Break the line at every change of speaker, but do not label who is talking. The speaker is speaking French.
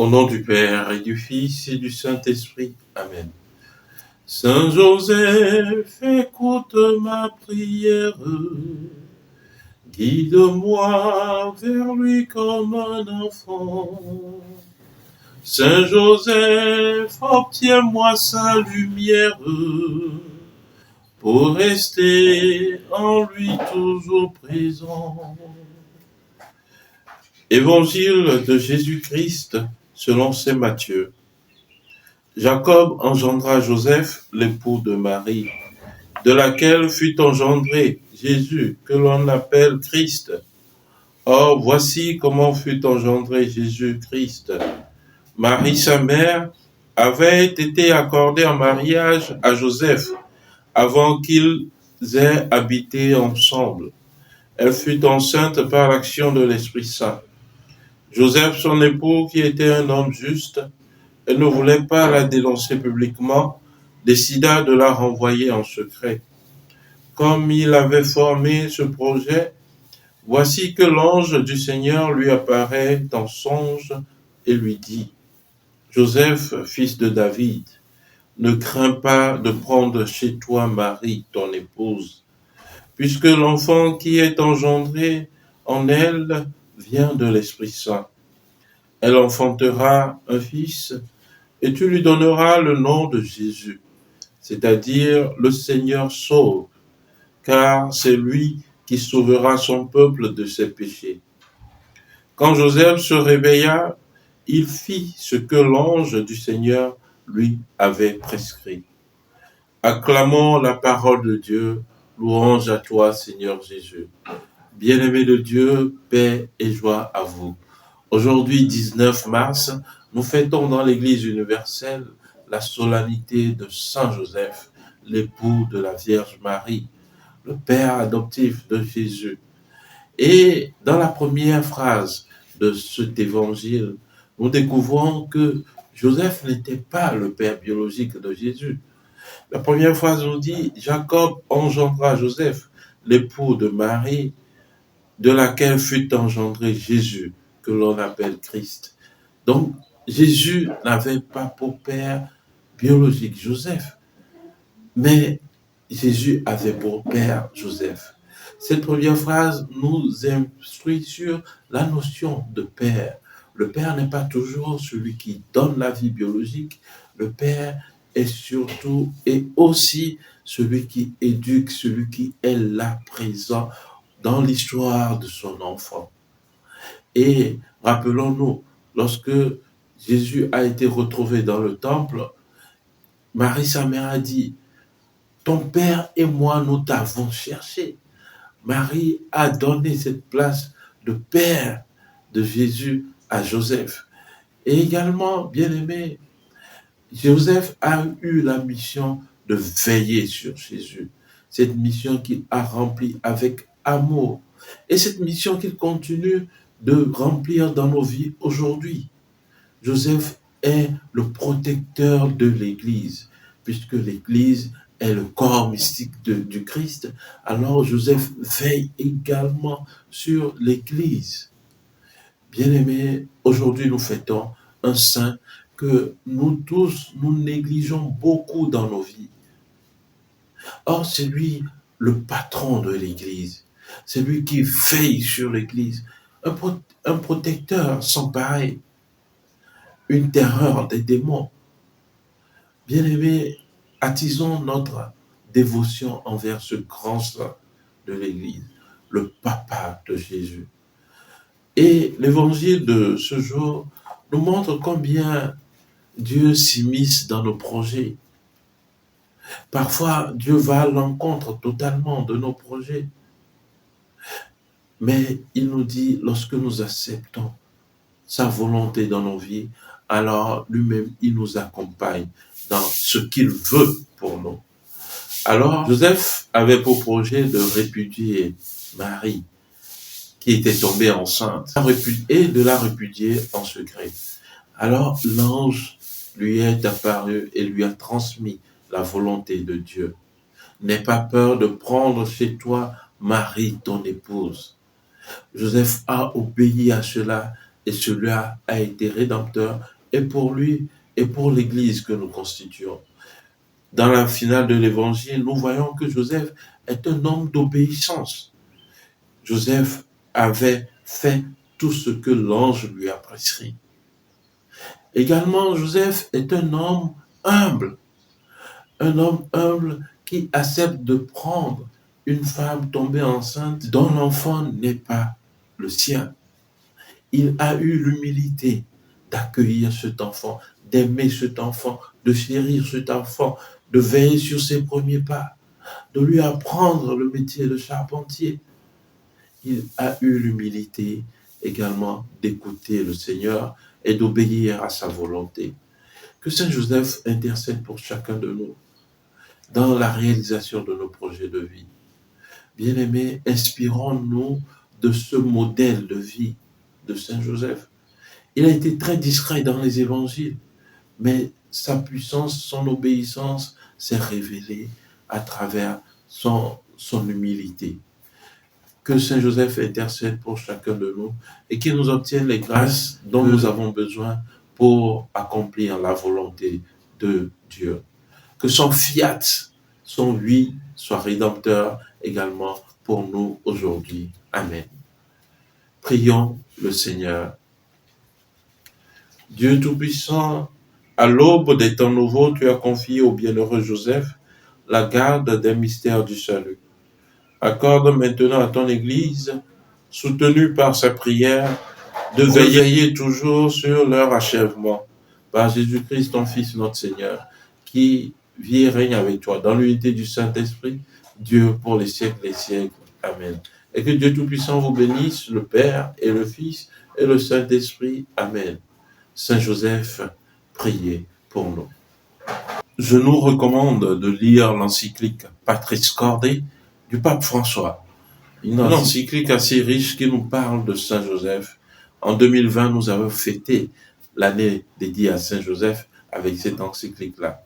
Au nom du Père et du Fils et du Saint-Esprit. Amen. Saint Joseph, écoute ma prière. Guide-moi vers lui comme un enfant. Saint Joseph, obtiens-moi sa lumière pour rester en lui toujours présent. Évangile de Jésus-Christ selon saint Matthieu. Jacob engendra Joseph, l'époux de Marie, de laquelle fut engendré Jésus, que l'on appelle Christ. Or, voici comment fut engendré Jésus-Christ. Marie, sa mère, avait été accordée en mariage à Joseph avant qu'ils aient habité ensemble. Elle fut enceinte par l'action de l'Esprit Saint. Joseph, son époux, qui était un homme juste, et ne voulait pas la dénoncer publiquement, décida de la renvoyer en secret. Comme il avait formé ce projet, voici que l'ange du Seigneur lui apparaît en songe et lui dit : « Joseph, fils de David, ne crains pas de prendre chez toi Marie, ton épouse, puisque l'enfant qui est engendré en elle vient de l'Esprit Saint. Elle enfantera un fils, et tu lui donneras le nom de Jésus, c'est-à-dire le Seigneur sauve, car c'est lui qui sauvera son peuple de ses péchés. » Quand Joseph se réveilla, il fit ce que l'ange du Seigneur lui avait prescrit. Acclamons la parole de Dieu, louange à toi, Seigneur Jésus. Bien-aimés de Dieu, paix et joie à vous. Aujourd'hui, 19 mars, nous fêtons dans l'Église universelle la solennité de Saint Joseph, l'époux de la Vierge Marie, le père adoptif de Jésus. Et dans la première phrase de cet évangile, nous découvrons que Joseph n'était pas le père biologique de Jésus. La première phrase nous dit : Jacob engendra Joseph, l'époux de Marie, de laquelle fut engendré Jésus, que l'on appelle Christ. Donc, Jésus n'avait pas pour père biologique Joseph, mais Jésus avait pour père Joseph. Cette première phrase nous instruit sur la notion de père. Le père n'est pas toujours celui qui donne la vie biologique. Le père est surtout et aussi celui qui éduque, celui qui est là présent dans l'histoire de son enfant. Et rappelons-nous, lorsque Jésus a été retrouvé dans le temple, Marie, sa mère, a dit : « Ton père et moi, nous t'avons cherché. » Marie a donné cette place de père de Jésus à Joseph. Et également, bien-aimé, Joseph a eu la mission de veiller sur Jésus. Cette mission qu'il a remplie avec amour. Et cette mission qu'il continue de remplir dans nos vies aujourd'hui. Joseph est le protecteur de l'Église, puisque l'Église est le corps mystique du Christ. Alors Joseph veille également sur l'Église. Bien-aimés, aujourd'hui nous fêtons un saint que nous tous, nous négligeons beaucoup dans nos vies. Or, c'est lui le patron de l'Église. C'est lui qui veille sur l'Église. Un protecteur sans pareil. Une terreur des démons. Bien-aimés, attisons notre dévotion envers ce grand saint de l'Église, le papa de Jésus. Et l'évangile de ce jour nous montre combien Dieu s'immisce dans nos projets. Parfois, Dieu va à l'encontre totalement de nos projets. Mais il nous dit, lorsque nous acceptons sa volonté dans nos vies, alors lui-même, il nous accompagne dans ce qu'il veut pour nous. Alors, Joseph avait pour projet de répudier Marie, qui était tombée enceinte, et de la répudier en secret. Alors, l'ange lui est apparu et lui a transmis la volonté de Dieu. N'aie pas peur de prendre chez toi Marie, ton épouse. Joseph a obéi à cela et celui-là a été rédempteur et pour lui et pour l'Église que nous constituons. Dans la finale de l'Évangile, nous voyons que Joseph est un homme d'obéissance. Joseph avait fait tout ce que l'ange lui a prescrit. Également, Joseph est un homme humble qui accepte de prendre une femme tombée enceinte dont l'enfant n'est pas le sien. Il a eu l'humilité d'accueillir cet enfant, d'aimer cet enfant, de chérir cet enfant, de veiller sur ses premiers pas, de lui apprendre le métier de charpentier. Il a eu l'humilité également d'écouter le Seigneur et d'obéir à sa volonté. Que Saint Joseph intercède pour chacun de nous dans la réalisation de nos projets de vie. Bien-aimés, inspirons-nous de ce modèle de vie de Saint Joseph. Il a été très discret dans les évangiles, mais sa puissance, son obéissance s'est révélée à travers son humilité. Que Saint Joseph intercède pour chacun de nous et qu'il nous obtienne les grâces dont nous avons besoin pour accomplir la volonté de Dieu. Que son fiat, son oui, soit rédempteur également pour nous aujourd'hui. Amen. Prions le Seigneur. Dieu Tout-Puissant, à l'aube des temps nouveaux, tu as confié au bienheureux Joseph la garde des mystères du salut. Accorde maintenant à ton Église, soutenue par sa prière, de veiller toujours sur leur achèvement. Par Jésus-Christ, ton Fils, notre Seigneur, qui vit et règne avec toi dans l'unité du Saint-Esprit, Dieu pour les siècles des siècles. Amen. Et que Dieu Tout-Puissant vous bénisse, le Père et le Fils et le Saint-Esprit. Amen. Saint Joseph, priez pour nous. Je nous recommande de lire l'encyclique Patris Corde du pape François. Une encyclique assez riche qui nous parle de Saint Joseph. En 2020, nous avons fêté l'année dédiée à Saint Joseph avec cette encyclique-là.